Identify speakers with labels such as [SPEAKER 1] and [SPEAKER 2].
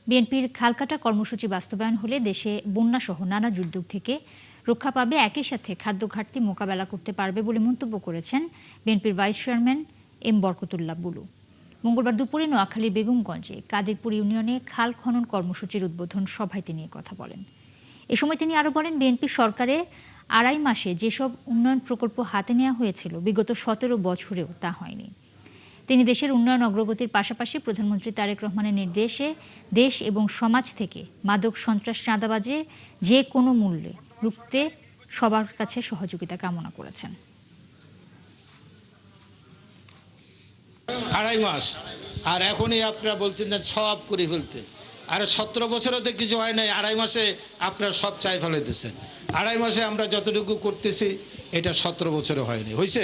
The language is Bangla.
[SPEAKER 1] বিএনপির খালকাটা কর্মসূচি বাস্তবায়ন হলে দেশে বন্যাসহ নানা দুর্যোগ থেকে রক্ষা পাবে, একই সাথে খাদ্য ঘাটতি মোকাবেলা করতে পারবে বলে মন্তব্য করেছেন বিএনপির vice chairman M Barkatullah Bulu. মঙ্গলবার দুপুরে নোয়াখালীর বেগমগঞ্জে কাদিরপুর ইউনিয়নে খাল খনন কর্মসূচির উদ্বোধন সভায় তিনি কথা বলেন। এ সময় তিনি আরও বলেন, বিএনপি সরকারে আড়াই মাসে যেসব উন্নয়ন প্রকল্প হাতে নেওয়া হয়েছিল বিগত 17 বছরেও তা হয়নি। তিনি দেশের উন্নয়ন অগ্রগতির পাশাপাশি প্রধানমন্ত্রী তারেক রহমানের নির্দেশে দেশ এবং সমাজ থেকে মাদক, সন্ত্রাস, চাঁদাবাজি যে কোনো মূল্যে রুখতে সবার কাছে সহযোগিতা কামনা করেছেন।
[SPEAKER 2] আড়াই মাস আর এখনই আপনারা বলছেন যে সব করে ফেলতে, আরে 17 বছরে তো কিছু হয় নাই, আড়াই মাসে আপনারা সব চাই ফেলে দিয়েছেন। আড়াই মাসে আমরা যতটুকু করতেছি এটা 17 বছরে হয়নি, হয়েছে।